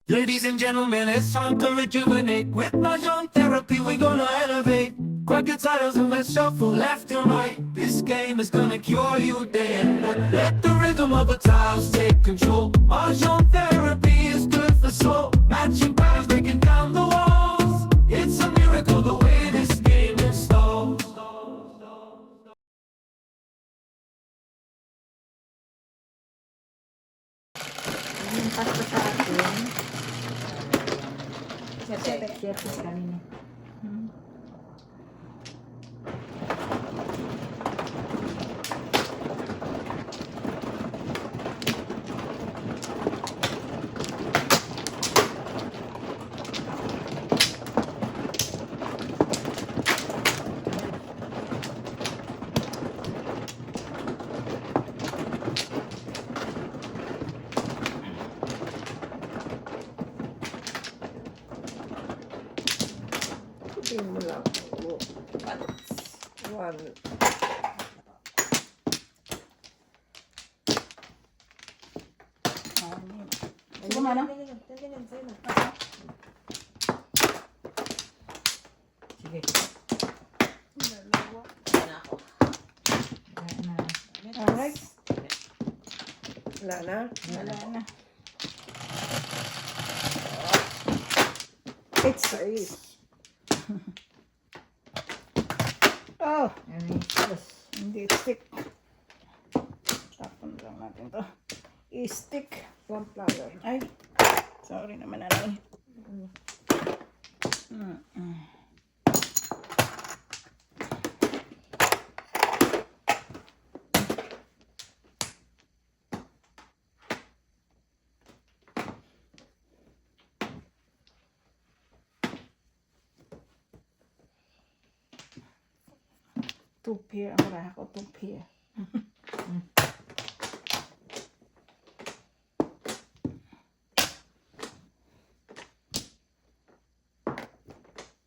Ladies and gentlemen, it's time to rejuvenate. With Mahjong therapy, we're gonna elevate. Grab your titles and let's shuffle left and right. This game is gonna cure you day and night. Let the rhythm of the tiles take control. Mahjong therapy is good for soul. Matching patterns, breaking down the walls. It's a miracle the way this game installs. Yung pasta sa atin. Share sa kanina. Sabihin mo lang. One. Sige, mana? Sige. Alright. Wala na. Wala na. It's safe. Oh! Hindi stick. Tapon lang natin to. I-stick. One flower. Ay. Sorry naman, nanay. Two pair. Ang maraha ko, two pair.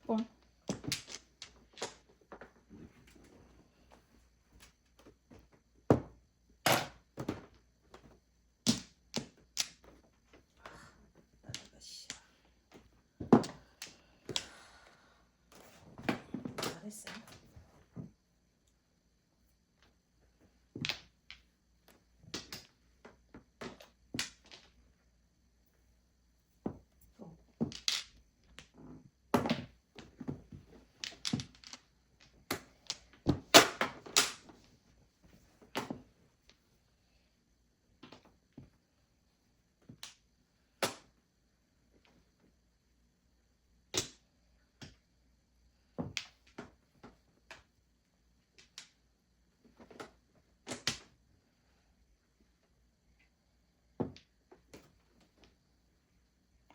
Pum.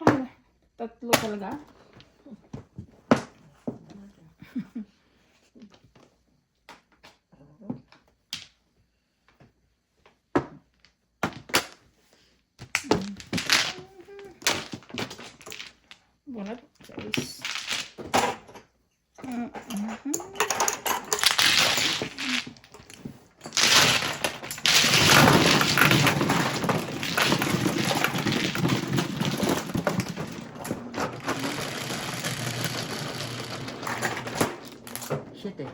Ah, tatlo talaga. Bunot. Guys. Shit eh.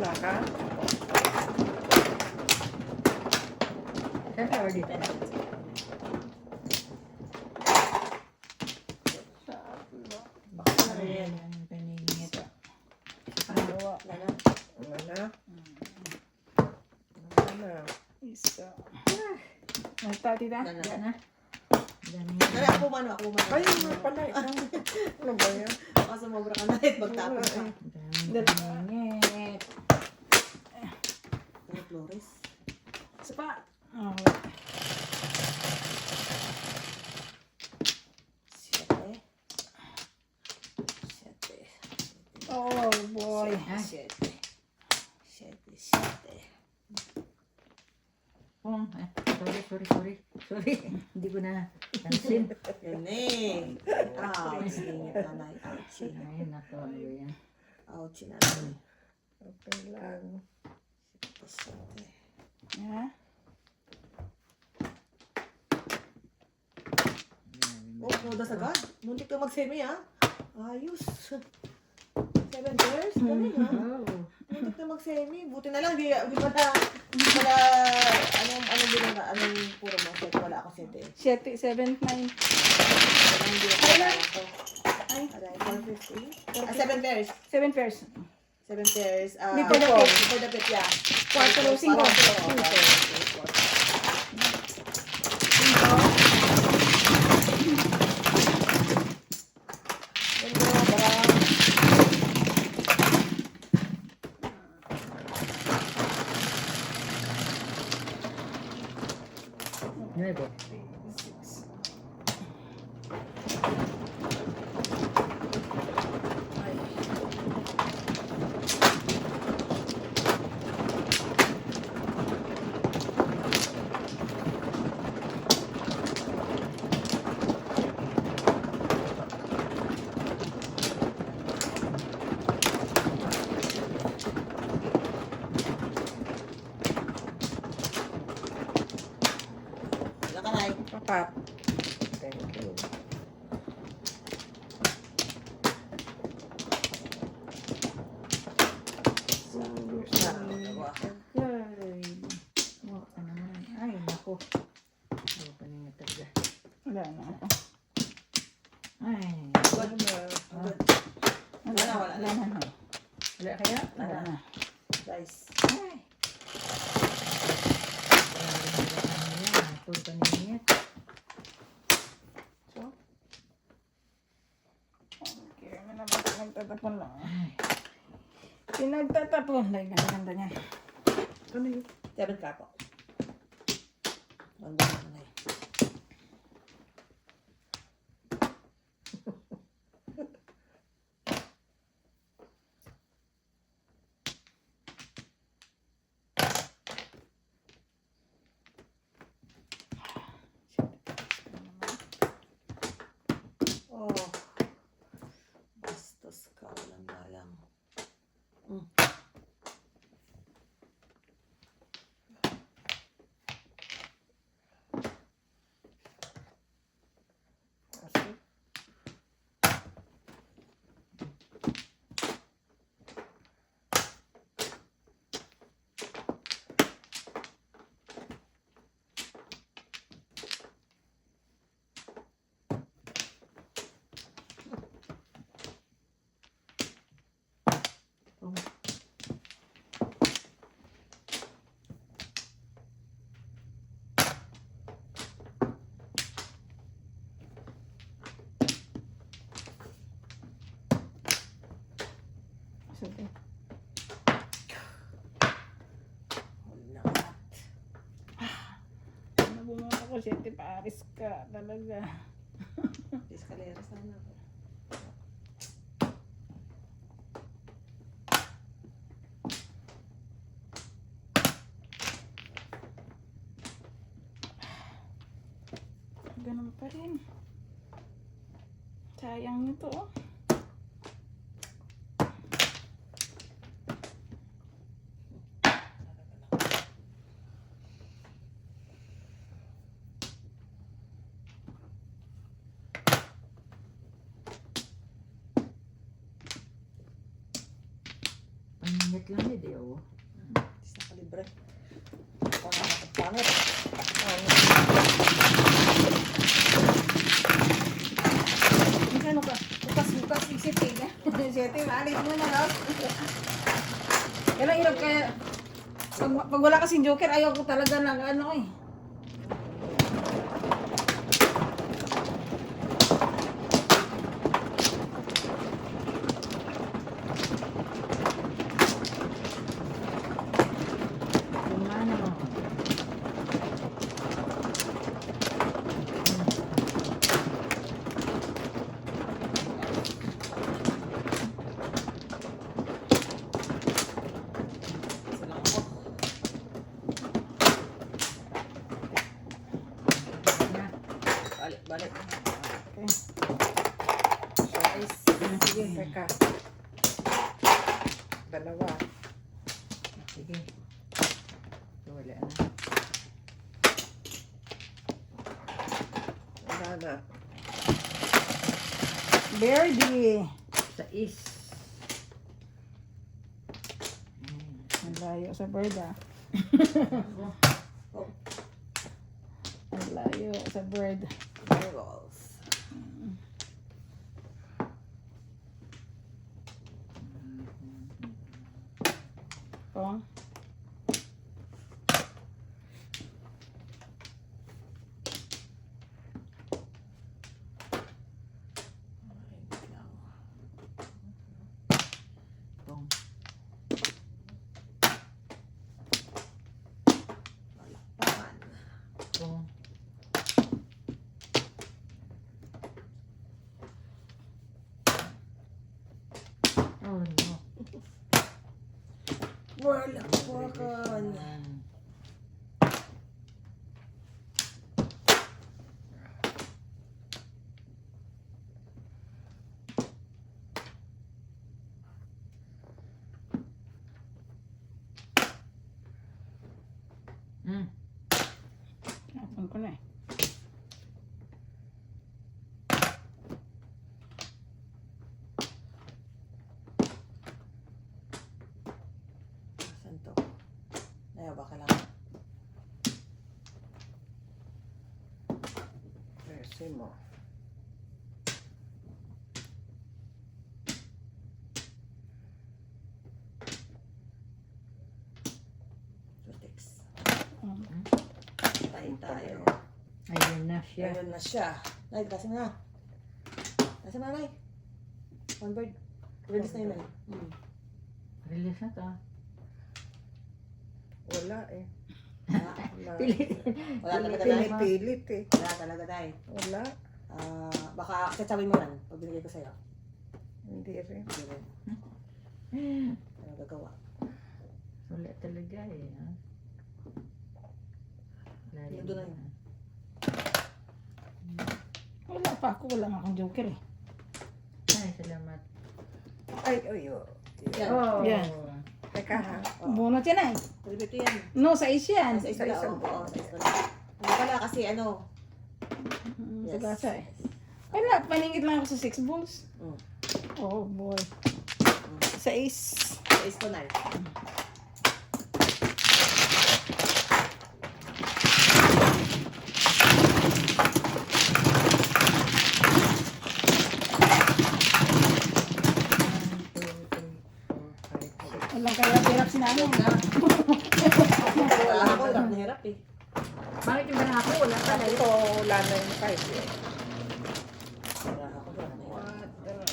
Wala ka? Saan flower dito? Baka rin. Ang paningin ito. Dalawa. Wala na? Wala na. Isa. Nagta, tita? Wala na. Diyan na. Diyan na. Dali, ako mano. Ay, wala pala. Ano ba yan? Baka sumobra ka na at magtapos ka. Daming paningit. Ano, Flores? Isa pa. Oh. Siyete. Siyete. Oh boy. Siyete. 7. Oh, sorry. Hindi ko na pansin. Yun eh. Ouch. Singit nanay. Ouchie. Ay, nako. Ano yan? Ouchie nanay. Okay lang. 7. Ha? Oh, naudas agad. Muntik ka mag-semi ha. Ayos. 7 pairs. Galing ha. Oh. Muntik na mag-semi. Buti na lang. Di pala, anong puro mo? Set, wala ako set eh. 7, 9. Walang hindi ako wala ako. Ay. Aray, 450. 7 pairs. 7 pairs. 7 pairs. Before the pit. Before the pit, yeah. 4, 5. Nueve. Wala ka na eh. Papat. Thank you. Dalawa. Ay. Oh, ano naman. Ay, nako. Ano pa na talaga. Wala na ako. Ay. Good. Good. Wala na. Wala na. Wala na. Wala kaya? Wala na. Guys. Ay. Tulpa niya. So. Okay, naman nagtatapon lang. Pinagtatapon. Dahil ganda niya. Ano yun? 7 ka po. Ganda na eh. Oh. Bastos ka. Walang galang. Kasi, Sige. Wala ka. Nabumunta ko siya. Paris ka talaga. Escalera sana ako. Ganun pa rin. Sayang nito oh. Paningat lang eh, di oh. Is nakalibre. Pangit. Ano ka? Bukas isip eh. Siyete, maalit mo na no? Kailang hirap kaya. Pag wala kasing joker, ayaw ko talaga ng ano eh. Kumana mo. Isa lang ako. Teka. Dalawa. Sige. So, wala na. Wala na. Birdie. Sa is. Ang layo sa bird ah. Ang layo sa bird. Barrels. Oh. Kung Palakpakan. kung oh no. Palakpakan. Hmm. Napon ko na eh. Saan to? Ayaw ba kailangan? Presi mo. Sutix. Mm. Tayo. Ayun na siya. Ayun na siya. Nay, tasin mo na. Tasin mo na, Nay. One bird. Release na yun, Nay. Release na to. Wala eh. Wala. Wala. Wala talaga, Nay. Pinipilit eh. Wala talaga, Nay. Wala. Baka sasawin mo yan. Pag binigay ko sa'yo. Hindi rin. Hindi rin. Ano gagawa? Wala talaga eh. Ha? Layo Yun doon na yun. Wala pa ako. Wala nga akong joker eh. Ay, salamat. Ay, oy, oh. Yan. Oh. Yan. Teka ha. Bunot yan eh. 350 yan. No, sa is yan. Sa isa Isa-isa. lang. Oo, sa isa lang. Hindi pala kasi ano. Sa gasa eh. Wala, paningit lang ako sa 6 balls. Mm. Oh boy. Sa is. Sa isa ko, Nay. Walang kaya hirap si nanay. Wala ako. Hirap na hirap eh. Bakit yung barako? Wala pala. Ito, wala na yung 5 eh. Wala ako. Hirap na hirap.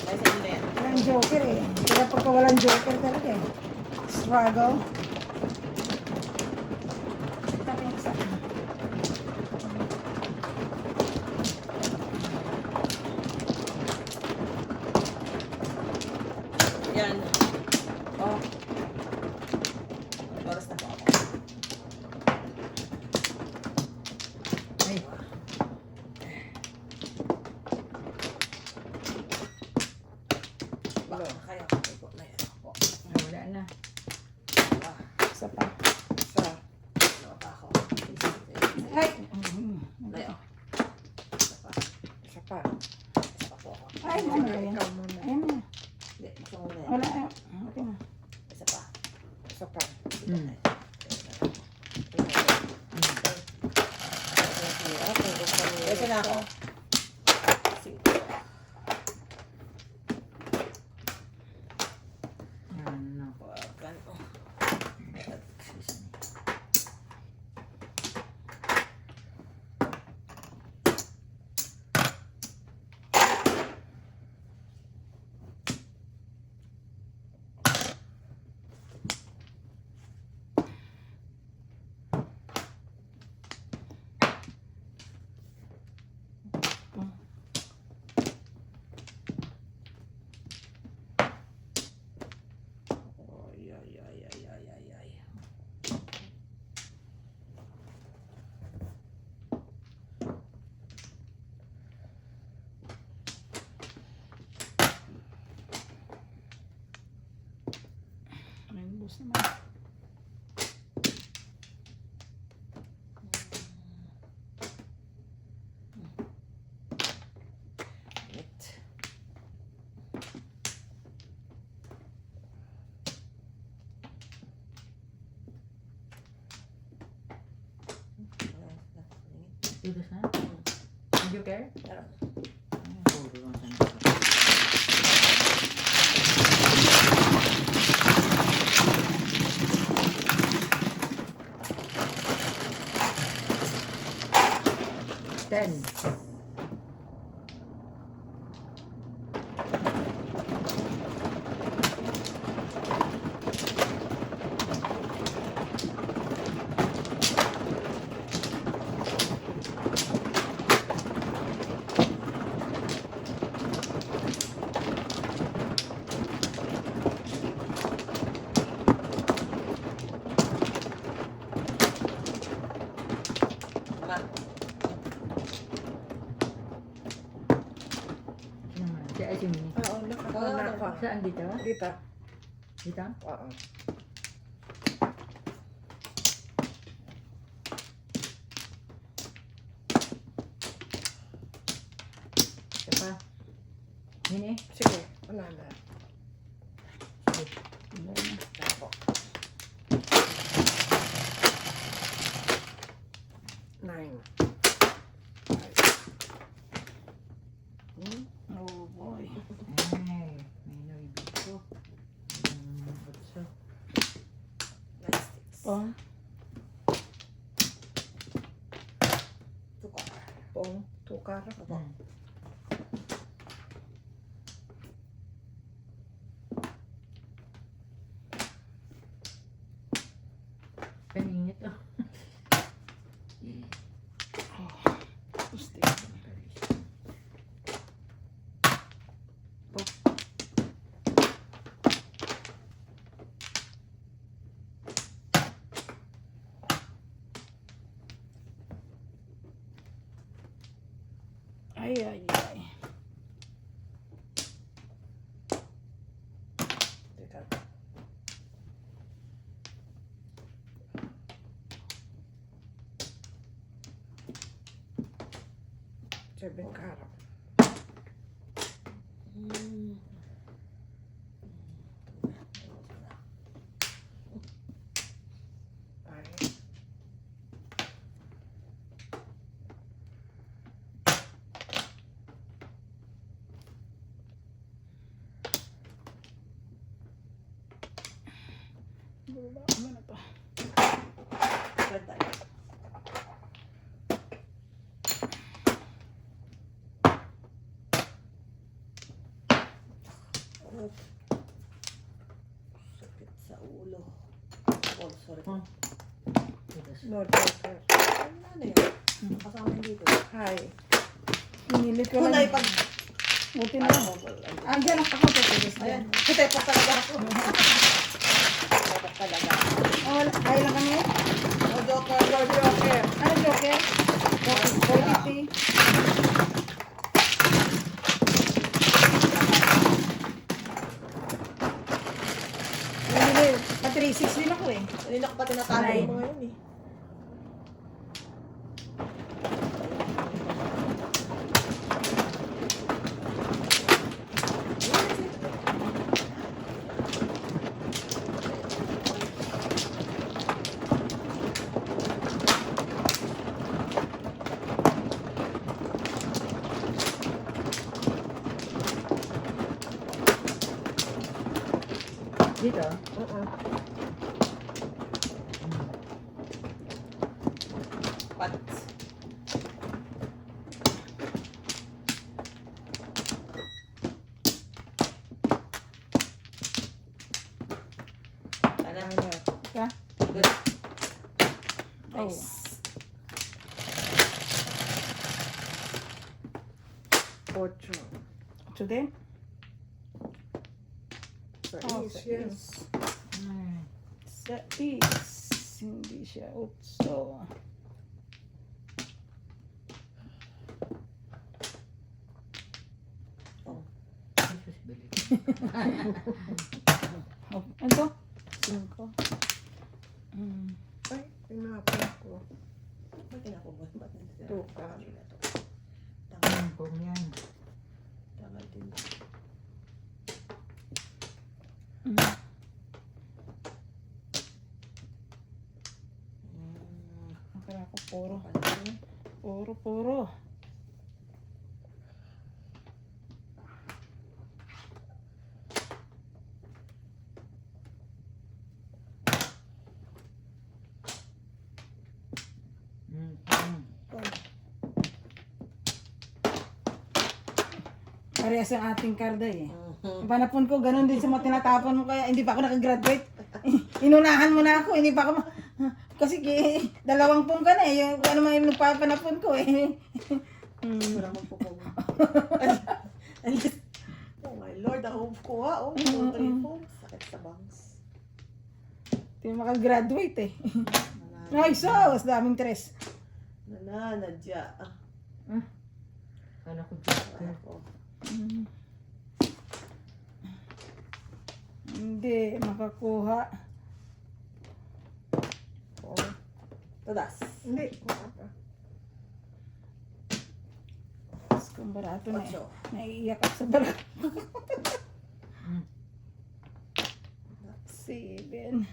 Ay, sa inyo na yan. Walang joker eh. Kaya pagka walang joker talaga eh. Struggle. Tapos yung isa. Yan. Oh. Oras na po ako. Ay, Baka na kayo. Ay, po, Nay. Ano po? wala na. Dalawa. Isa pa. Isa. Dalawa pa ako. Ay! Nay, oh. Isa pa. Isa pa. Isa pa po ako. Ay, ano ba yan? Ikaw muna. Ayan na. Hindi, gusto mo na yan. Wala. Okay na. Isa pa. Isa pa. Hmm. Ito na ako. Ano? Ganito. Ubus naman. Wait. Dito sa? Medyo care? Meron. Puro lang sa Ten. Ma. Si Ay, si Mini. Oo, nakakala ka. Saan dito? Dito. Dito? Oo. Ito pa. Mini? Sige, wala na. Wala na. Ako. 9. Oh boy. Ay, may naibig ko. Otso. Nice sticks. Oh. Tukar. Pong. Tukar. Ako. Kaningit oh. Gusti. Ay, ay, ay. Teka. Seven carrot. Ay. Baba mo na to. Ganda. Oh. Sakit sa ulo. Oh, sorry. Oh. Dito sa. No, doctor. Ano yan? Kasama yun dito. Hi. Pinilit ko Kunay lang. pag... Buti na lang. Andiyan ang ako po. Ayan. Kutay pa talaga ako. Kutay talaga. Oh, wala. Ay lang kami. Oh, joker. Joker. Ano, Joker? 450. Hindi, pa 360 din ako eh. Kanina ko pa tinatago Aray. yung mga yun eh. Dito? Pat. Ano? Ka? Good. Oh. Ocho. Ito din? Oh, Sais, yes. Ay. Sa is. Hindi siya 8. Jesus, balik. Oh, ano to? Gagamitin ko. Ay, tinapon ko. Ba't tinapon mo? Ba't nandito? Tuka. Kanina to. Kung yan. Tama din. Akala ko puro. Ano? Puro. Parehas ang ating karda eh. Ang panapon ko, ganun din sa mga tinatapon mo, kaya hindi pa ako nakagraduate. Inunahan mo na ako, hindi pa ako kasi dalawang pong ka na eh, yung ano mga yung nagpapanapon ko eh. Wala magpupong. Oh my Lord, ako kuha. Oh, 2, 3, 4. Sakit sa bangs. Hindi makagraduate eh. Nanana. Ay, sos! Daming tres. Nananadya. Kala ko joker. Ako. Hindi, makakuha. Oh. Tadas. Hindi. Mas kung barato na eh. 8. Naiiyak ako sa barato. 7.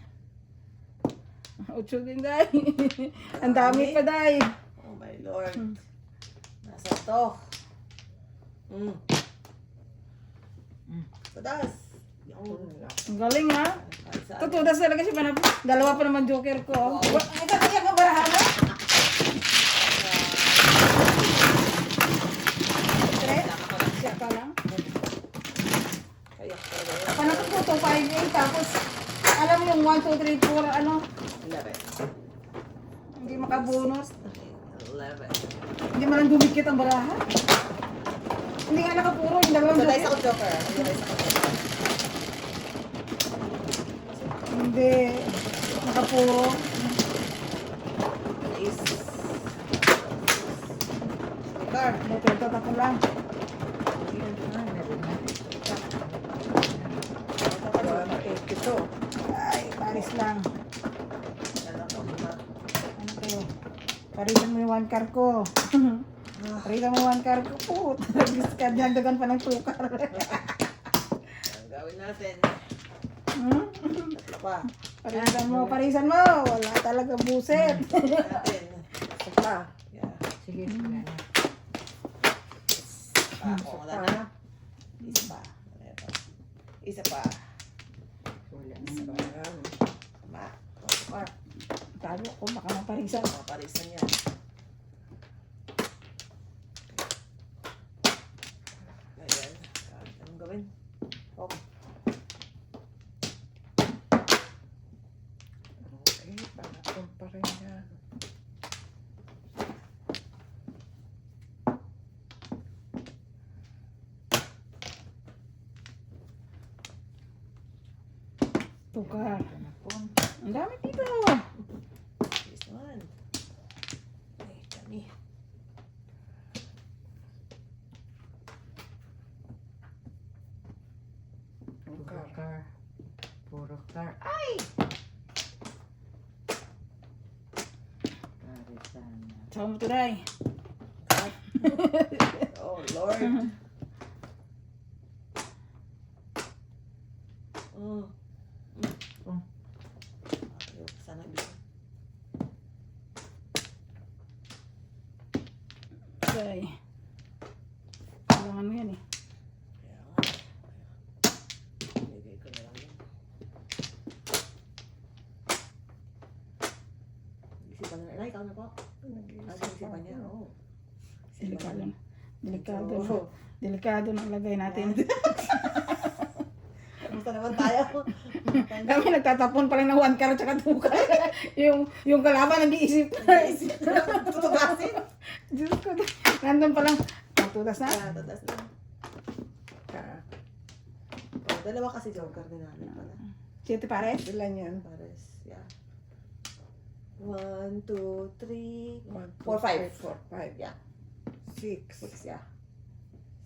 8 din, day. Ang dami pa, day. Oh my Lord. Nasa to. Tadas. Yung. Ang galing ha. Ay, saan? Tutudas talaga siya panap. Dalawa pa naman joker ko. Ay, katiyak mo barahan mo? Siya pa lang. Kaya talaga yan. Panapot ko 2, 5, 8. Tapos, alam mo yung 1, 2, 3, 4, ano? 11. Hindi makabonus. 11. Hindi man lang dumikit ang barahan. Hindi nga nakapuro. Yung dalawang So, guys, joker. ako joker. Guys, ako joker. Hindi. Nakapuro. Ace. Joker. Ito, tatapon lang. Ito. Ay, paris lang. Ano to? Ano to? Parisan mo yung 1 car ko. Parisan mo yung 1 car ko po. Dagdagan pa ng 2 car. Ang gawin natin. Tatlo pa. Parisan mo. Wala talaga buset. Natin. Isa pa. Yeah. Sige, wala na. Ako, wala na. Isa pa. Ito. Isa pa. Wala na. Isa pa. Tama. Joker. Talo ko, baka maparisan. Paparisan yan. Ayan. Anong gawin? Okay. Okay, panatong pa rin yan. Tukar. Panapon. Ang dami dito. This one. Ay, dami. Puro car. Puro car. Ay! Parisan na. Saka mo to, day. Oh, Lord. Oh. Oh. Ayok, sana bisa. Day. Kailangan mo yan eh. Kaya nga. Bigay ko na lang yun. Isipan na. Ay, ikaw na po. Isipan niya. Oo. Delikado na. Delikado na. Oo. Delikado na lagay natin. Kamusta naman tayo? Kami nagtatapon pa lang ng 1 car at saka 2 car. yung kalaban nag-iisip. Tutugasin. Diyos ko. Nandun pa lang. Matudas na. Ah, tatas na. Oh, dalawa kasi joker din namin pala. 7 pares. Ilan yan? Pares, yeah. 1, 2, 3, 1, 4, 5. 5. Yeah. 6. 6, yeah.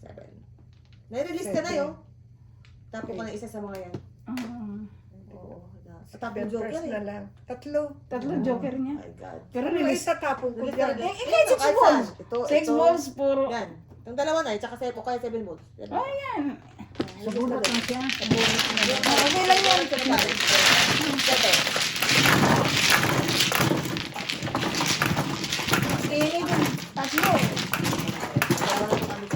7. Nai-release ka na yun. Tapo ko na isa sa mga yan. Oo, Sa tapong Then joker first na eh. lang. Tatlo. Tatlo joker niya. My God. Pero Ano release. itatapon ko Ulit dyan? ka. Kahit 6 Kahit balls. saan. Ito, 6 ito. balls, puro. Yan. Yung dalawa na, tsaka sa o kaya 7 balls. Yan. Oh, yan. Sa Bunot lang siya. Yan. Okay lang yan. Sete. Ini din. Tatlo eh. Dalawa na po kami.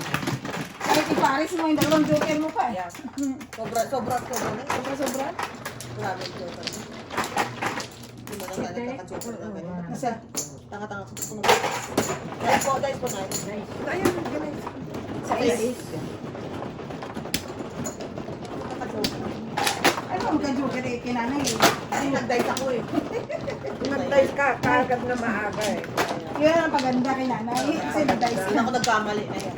Kahit iparis mo yung dalawang joker mo pa eh. Yeah. Sobra na. Sobra-sobra. Grabe yung joker. Hindi mo na nagkaka-joker na ganyan. Nasa. Tanga-tanga. Guys po, nice. Ayun, ganun. Sa is. Nagkaka-joker. Ano ang ka-joker eh, kinanay eh. Kasi nag-dice ako eh. Nag-dice ka, kaagad na maaga eh. Yun ang paganda kay nanay. Kasi nag-dice Hindi ka. ako nagkamali na yan.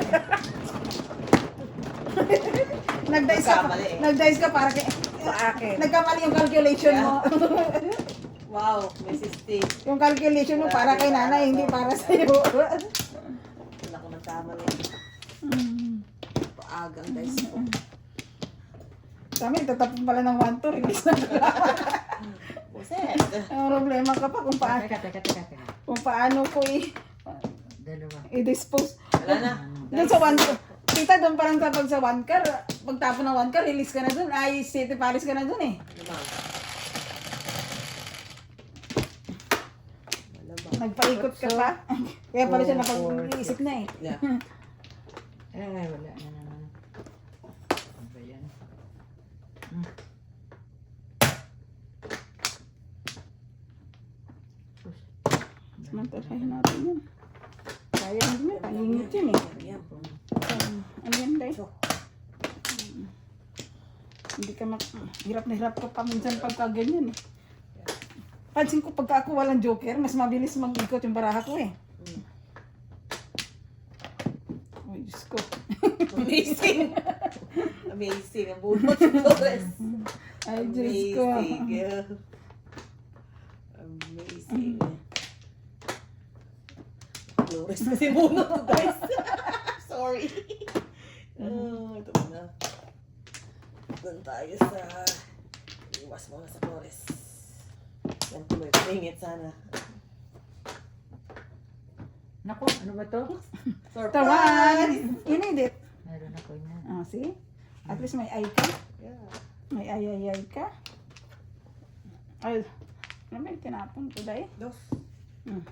Nag-dice ka. Nagkamali eh. Nag-dice ka para kay... Sa akin. Nagkamali yung calculation mo. Wow, may 60. Yung calculation mo para kay nanay, hindi para sa'yo. Wala ko nagkamali. Paaga ang dice ko. Kami, tatapon pala ng 1 to, release na Buset. ang problema ka pa kung, Teka. kung paano ko Dalawa. i-dispose. Wala na. Doon sa 1 car. Kita doon parang kapag sa 1 car, pagtapon ng 1 car, release ka na doon. Ay, City Paris ka na doon eh. Limang. Malamang. Nagpaikot ka pa. Kaya pala siya napag-iisip na eh. Yeah. Wala na naman. Ano ba yan? Samantalahin natin yun. Kaya hindi na, pangingit yun eh. Yan. Ano yan, Day? Hindi ka hirap na hirap ka pa minsan pagka ganyan eh. Pansin ko pagka ako walang joker, mas mabilis mag-ikot yung baraha ko eh. Ay, Diyos ko. Amazing. Amazing. Ang bunot ng Flores. Ay, Diyos ko. Amazing. Amazing. Flores kasi bunot ko, guys. Sorry. Ito na. Doon tayo sa... Iwas mo na sa Flores. Yan tuloy. Pingit sana. Naku, ano ba to? Tawan! Inedit. Meron ako yan. Ah, see? At least may ay ka. Yeah. May ay ka. Ay, ano ba yung tinapon ko, Day? Dos. Hmm.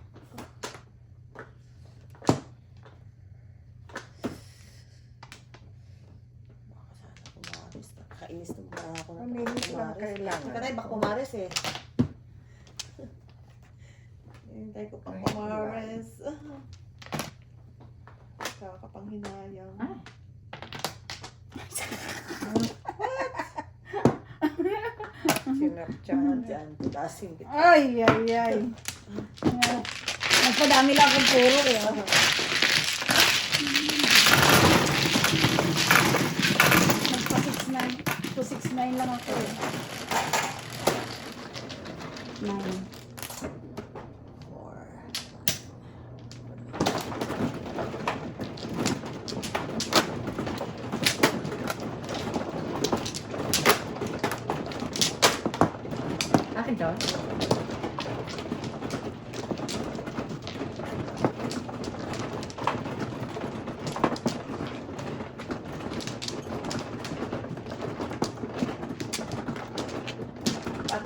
Baka sana pumaris. Nakakainis ng mga ako na Maminis lang kailangan. Patay, baka pumaris eh. Hintay ko pang pumaris. Kakapanghinayang. Ah? Sinapchan. Diyan, tasing kita. Ay. Nagpadami lang akong puro eh. Oh. Nagpa 6'9". 269 lang ako eh. 9. Four. Akin to? At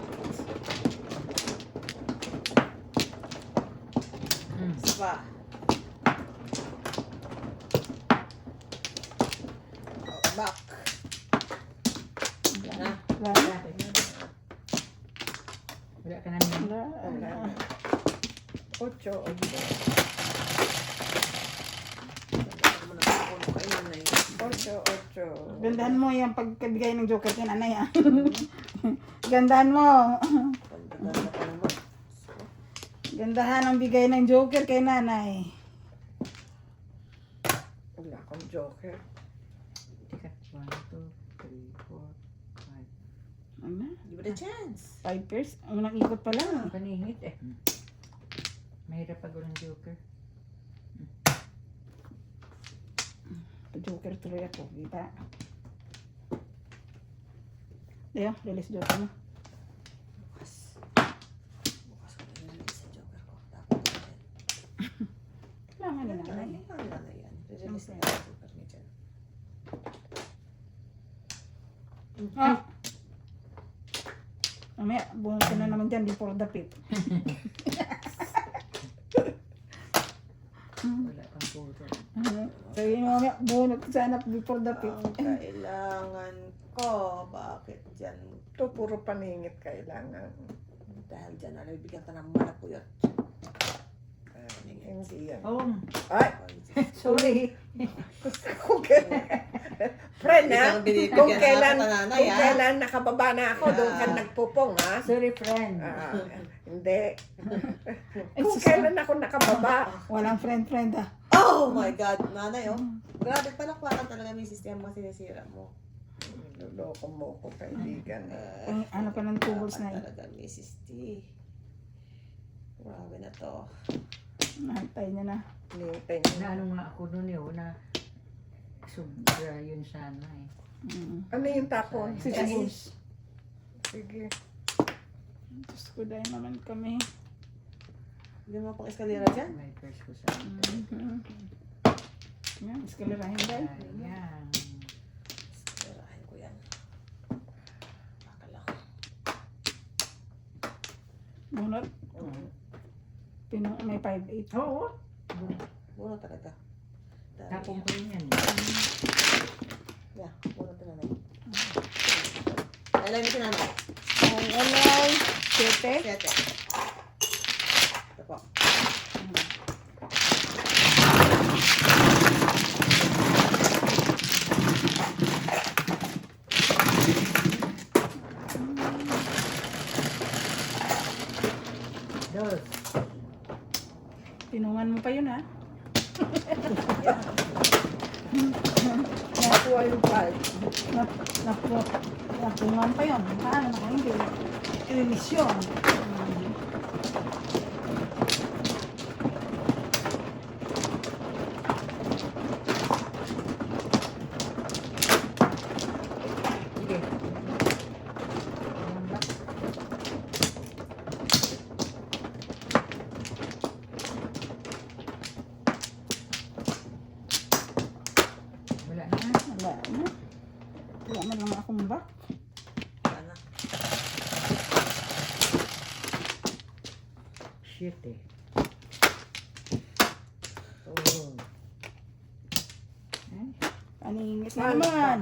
spa. Back. Na. Wala. Wala ka namin. Wala. 8 o 10. Gandahan mo yung pagkabigay ng joker kay nanay ah. Gandahan mo. Ganda pa naman. Gandahan ang bigay ng joker kay nanay. Wala akong joker. Teka, 1, 2, 3, 4, 5. Ano? Give it a chance. 5 pairs? Unang ikot pa lang. Kaningit eh. Mahirap pag walang joker. Joker tuloy ako. Kita. Ayan, release joker mo. Ah! Mamaya, bunot ka na naman dyan before the pit. Wala pang puro. Sabi mo mamaya, bunot ka sana before the pit. Ang kailangan ko. Bakit dyan? Ito, puro paningit kailangan. Dahil dyan, bigyan ka ng malapuyot. Hindi yan. Oh, Ay, sorry. kung kailan. Friend, ha? Ikaw binibigyan Kung ng kailan, nanay, kung ha? kailan nakababa na ako, doon ka nagpupong, ha? Sorry, friend. Hindi. Kung kailan ako nakababa. Walang friend ah. Oh my God, nanay, oh. Grabe, palakpakan talaga yung sistema sinisira mo. Luloko mo ko, kaibigan. Ano ka ng tools na yun? Talaga, Mrs. T. Grabe na to. Nantay niya na. Nintay Na ano nga ako noon yun, na sobra yun sana eh. Ano yung tapon? Si Jesus. Sige. Diyos ko dahil naman kami. Hindi mo pang eskalera dyan? May first ko sa Yan, eskalerahin dahil. Ayan. Eskalerahin ko yan. Baka lang. Bunot. May 5'8". Oo. Buno talaga. Dahil Tapong ko yun yan. yeah, buno to nanay. Alam mo si nanay? Ang alay, 7. Sete. Ito po. Dos. Tinungan mo pa yun ha. Nakuha yung 5. Napungan pa yun. Paano na hindi? Ilinis yun. Sige. Ayan ba? Wala na. Wala na. Wala man lang akong back. Sana. Shit eh. Oh. Aningit na naman.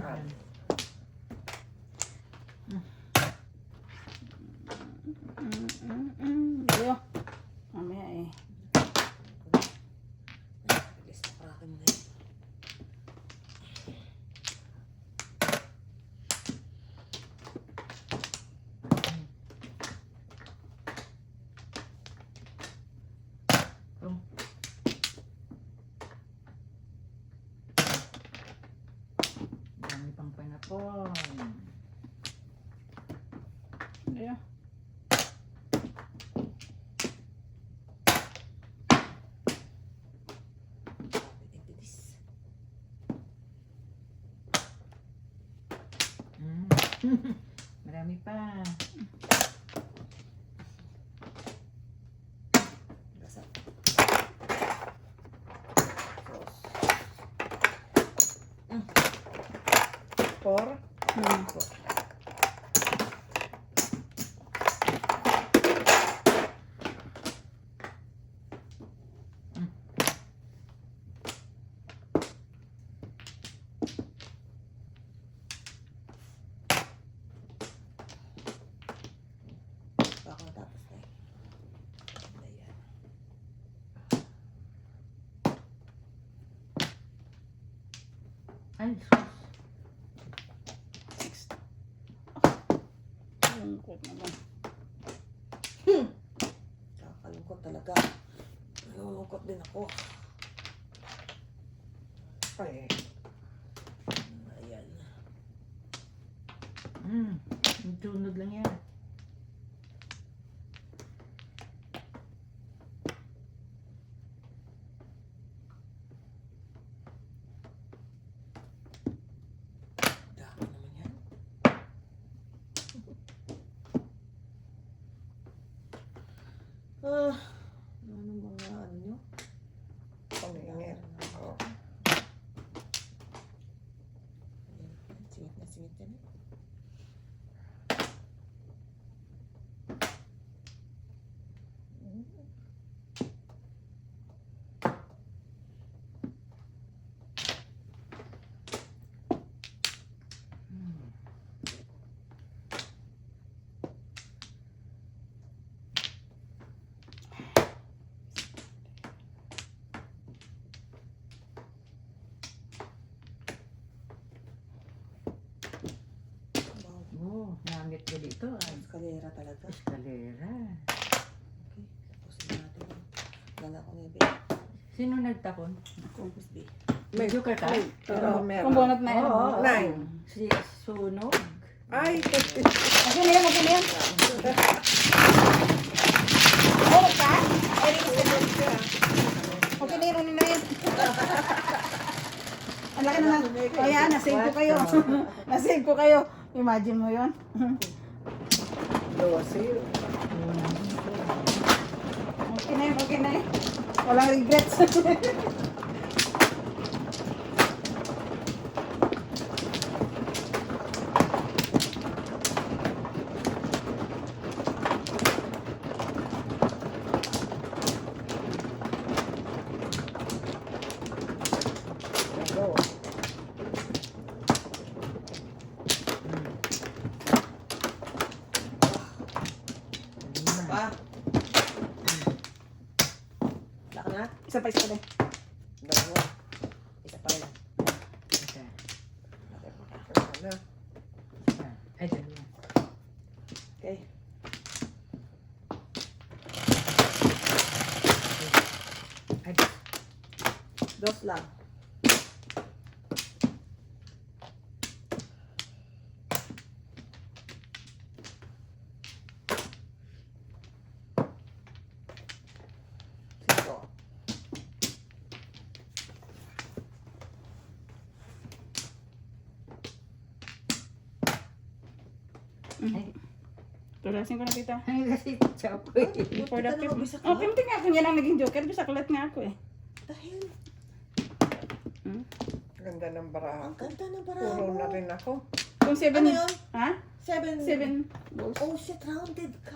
Yo. Mamaya eh. Bilis na para akin na yun. Oh. Dami pang panapon. Yo. Bilis. Marami pa. Gasa. 4. Baka matapos na eh. Ayan. Ay, sus. Lungkot naman. Nakakalungkot talaga. Nalulungkot din ako. Ay, Ayan. Tunod lang yan. Dami naman yan. Ano mga ano nyo? pangingit. Oh. Ayan. Singit na singit yan eh. namit ko dito ay Eskalera talaga. eskalera. Okay. Tapusin natin. Gala ko na yung babe. Sino nagtakon? Compass B. May joker ka? Oo, meron. Kung bunot na yun. Oo. Nine. Si Sunog. Ay, Okay na yan, okay na yan. Bunot ka? Ay, okay na yun, na yun. Ang laki naman. O yan, nasave ko kayo. Nasave ko kayo. Imagine mo yun. 12. Okay na yun, okay na yun. Walang regrets. Go. Pa. Wala ka na? Isa pa, isa pa din. Dalawa. Isa pa rin. Isa. Wala na. Isa. Ay, dalawa. Okay. Ay, Dos lang. Sito. Tulasin ko na kita. ay, kasi siya ako eh. For the Buti ka tip. naman, bisa ka. Oh, pimti nga ako. Yan ang naging joker. Bisaklat nga ako eh. Dahil, Ganda ng barahan. ang ganda ng Puro parang na rin ako. Kung 7. Ano yun? Ha? 7. 7 balls. Oh shit, rounded ka.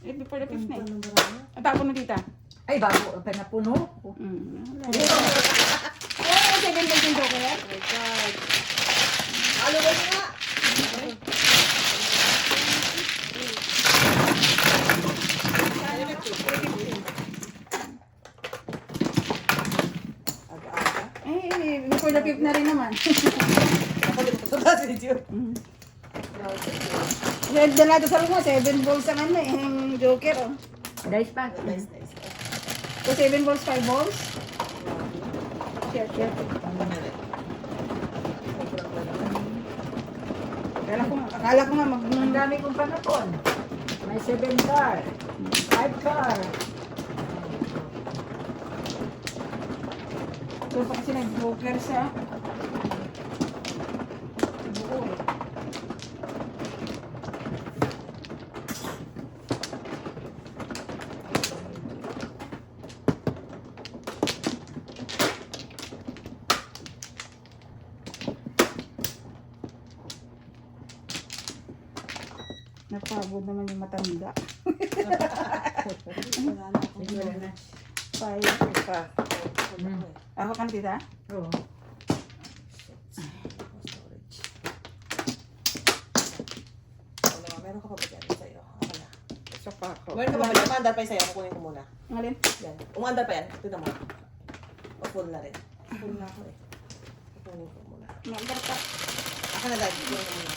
Eh, before the fifth Ganda na eh. ng barahan. At ako na tita. Ay, bago pa na puno. Wala ko 7 balls yung joker eh. Oh my God. Halo ba nga? Aga-aga. Eh, before the fifth na rin naman. Ako din ko sa si Jun. Dala to sa luma, 7 balls ang ano eh, yung joker oh. Dice pa. Nice, nice. So 7 balls, 5 balls. Share, share. Akala ko nga Ang dami kong panapon. May 7 car. 5 car. So pa kasi nag-joker sa buo eh. Napagod naman yung matanda. Wala na akong Siguro na. 5. Isa. Ako kan tita? Oo. storage. Ano, meron ka pa ba dyan sa'yo? Ako na. Isa pa ako. Meron ka pa ba dyan? Umandar pa yung sa'yo. Kukunin ko muna. Ang alin? Yan. Umandar pa yan. Tignan mo. O full na rin. Full na ako eh. Kukunin ko muna. Ang alin? Ako na dahil. Kukunin ko muna.